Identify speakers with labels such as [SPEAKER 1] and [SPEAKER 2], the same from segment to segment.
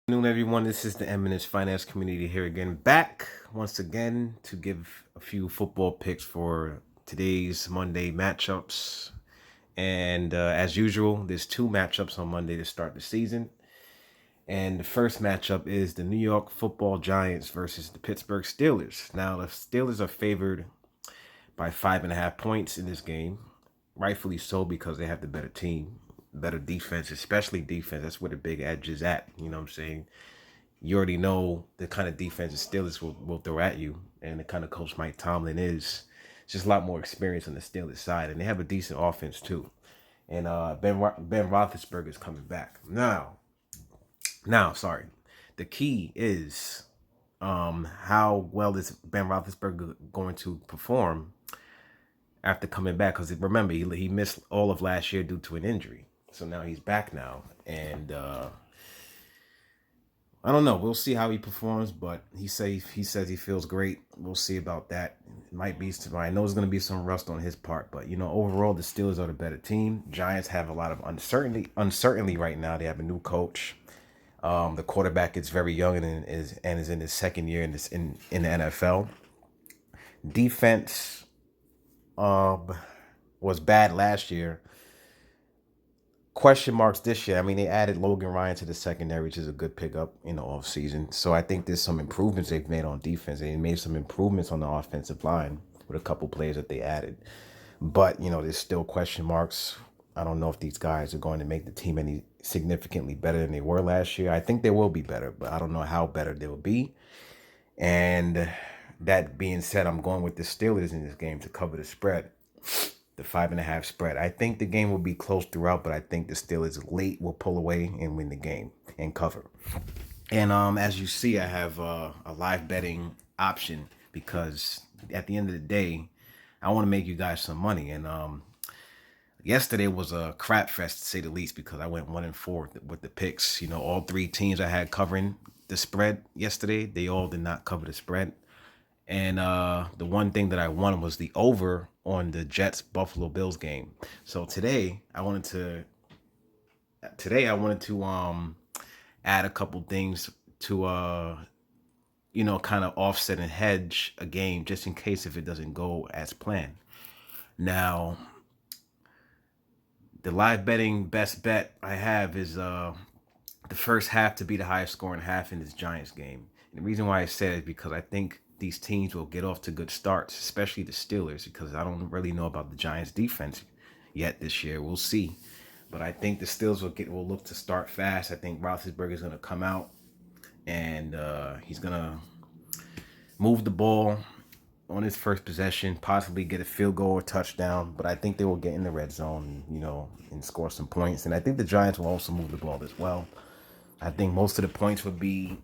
[SPEAKER 1] Good afternoon, everyone. This is the MNF Finance Community here again, back once again to give a few football picks for today's Monday matchups. And as usual, there's two matchups on Monday to start the season. And the first matchup is the New York Football Giants versus the Pittsburgh Steelers. Now, the Steelers are favored by 5.5 points in this game, rightfully so because they have the better team, better defense, especially defense. That's where the big edge is at. You know what I'm saying? You already know the kind of defense the Steelers will throw at you, and the kind of coach Mike Tomlin is. It's just a lot more experience on the Steelers side, and they have a decent offense too. And Ben Roethlisberger is coming back now. Sorry, the key is how well is Ben Roethlisberger going to perform after coming back? Because remember, he missed all of last year due to an injury, so now he's back now, and I don't know. We'll see how he performs, but he says he feels great. We'll see about that. It might be tomorrow. I know there's going to be some rust on his part, but overall the Steelers are the better team. Giants have a lot of uncertainty right now. They have a new coach. The quarterback is very young and is in his second year in the NFL. Defense was bad last year. Question marks this year. I mean, they added Logan Ryan to the secondary, which is a good pickup in the offseason. So I think there's some improvements they've made on defense. They made some improvements on the offensive line with a couple players that they added. But, there's still question marks. I don't know if these guys are going to make the team any significantly better than they were last year. I think they will be better, but I don't know how better they will be. And that being said, I'm going with the Steelers in this game to cover the spread. The 5.5 spread. I think the game will be close throughout, but I think the Steelers late will pull away and win the game and cover. And as you see, I have a live betting option because at the end of the day, I want to make you guys some money. And yesterday was a crap fest to say the least because I went 1-4 with the picks. All three teams I had covering the spread yesterday, they all did not cover the spread. And the one thing that I won was the over on the Jets Buffalo Bills game. So today I wanted to add a couple things to kind of offset and hedge a game just in case if it doesn't go as planned. Now, the live betting best bet I have is the first half to be the highest scoring half in this Giants game. And the reason why I said it is because I think these teams will get off to good starts, especially the Steelers, because I don't really know about the Giants defense yet this year. We'll see. But I think the Steelers will look to start fast. I think Roethlisberger is going to come out and he's going to move the ball on his first possession, possibly get a field goal or touchdown. But I think they will get in the red zone, and score some points. And I think the Giants will also move the ball as well. I think most of the points would be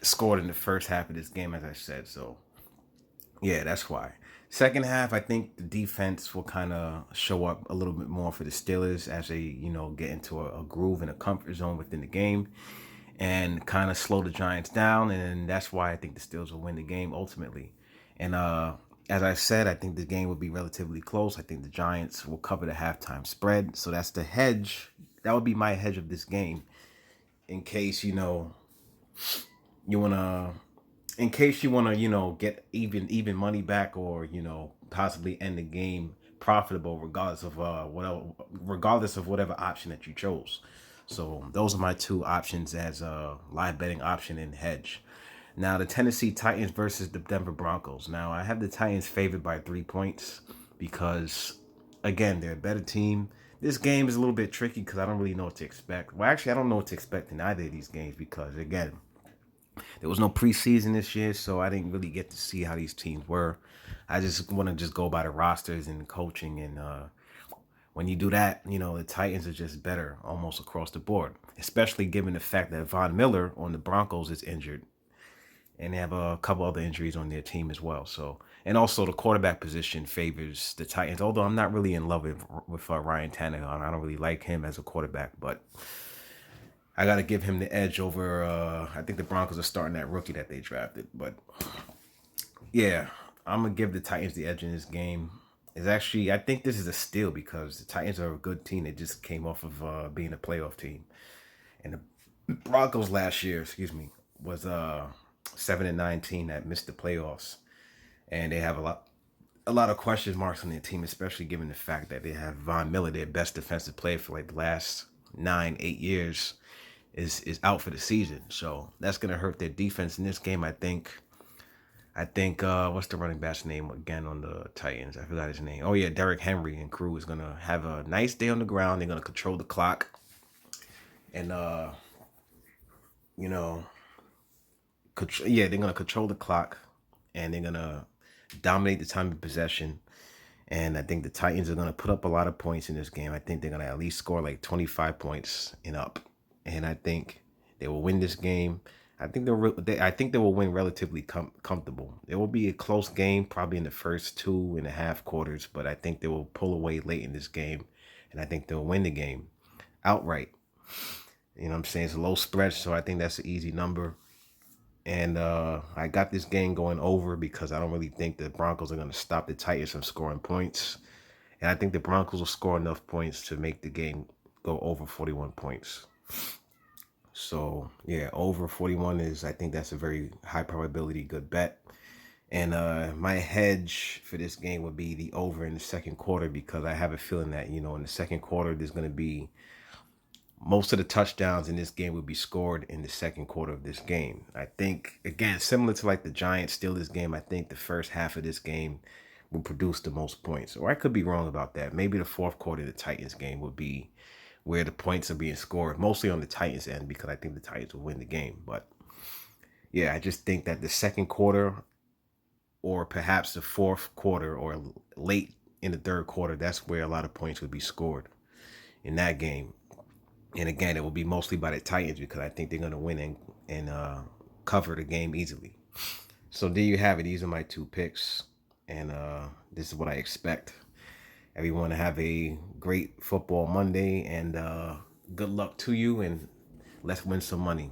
[SPEAKER 1] scored in the first half of this game, as I said. So, yeah, that's why. Second half, I think the defense will kind of show up a little bit more for the Steelers as they, get into a groove and a comfort zone within the game and kind of slow the Giants down. And that's why I think the Steelers will win the game ultimately. And as I said, I think the game will be relatively close. I think the Giants will cover the halftime spread. So that's the hedge. That would be my hedge of this game in case, you wanna get even money back or possibly end the game profitable regardless of whatever option that you chose. So those are my two options as a live betting option and hedge. Now the Tennessee Titans versus the Denver Broncos. Now I have the Titans favored by 3 points because again they're a better team. This game is a little bit tricky because I don't really know what to expect. Well, actually, I don't know what to expect in either of these games because again, there was no preseason this year, so I didn't really get to see how these teams were. I just want to go by the rosters and coaching, and when you do that, the Titans are just better almost across the board, especially given the fact that Von Miller on the Broncos is injured, and they have a couple other injuries on their team as well. So, and also the quarterback position favors the Titans, although I'm not really in love with Ryan Tannehill. I don't really like him as a quarterback, but I got to give him the edge over, I think the Broncos are starting that rookie that they drafted. But, yeah, I'm going to give the Titans the edge in this game. I think this is a steal because the Titans are a good team. They just came off of being a playoff team. And Broncos last year, excuse me, was 7-19 that missed the playoffs, and they have a lot of question marks on their team, especially given the fact that they have Von Miller, their best defensive player for like the last 9-8 years, is out for the season. So that's gonna hurt their defense in this game. I think what's the running back's name again on the Titans? I forgot his name. Oh yeah, Derrick Henry and crew is gonna have a nice day on the ground. They're gonna control the clock, and you know, they're gonna control the clock, and they're gonna dominate the time of possession. And I think the Titans are gonna put up a lot of points in this game. I think they're gonna at least score like 25 points and up, and I think they will win this game. I think they will win relatively comfortable. It will be a close game, probably in the first 2.5 quarters, but I think they will pull away late in this game, and I think they'll win the game outright. You know what I'm saying? It's a low spread, so I think that's an easy number. And I got this game going over because I don't really think the Broncos are going to stop the Titans from scoring points. And I think the Broncos will score enough points to make the game go over 41 points. So, yeah, over 41 I think that's a very high probability good bet. And my hedge for this game would be the over in the second quarter, because I have a feeling that, in the second quarter, there's going to be most of the touchdowns in this game will be scored in the second quarter of this game. I think, again, similar to like the Giants Steelers game, I think the first half of this game will produce the most points. Or I could be wrong about that. Maybe the fourth quarter of the Titans game would be where the points are being scored, mostly on the Titans end, because I think the Titans will win the game. But yeah, I just think that the second quarter, or perhaps the fourth quarter, or late in the third quarter, that's where a lot of points would be scored in that game. And again, it will be mostly by the Titans, because I think they're going to win and cover the game easily. So there you have it. These are my two picks, and this is what I expect. Everyone to have a great football Monday, and good luck to you, and let's win some money.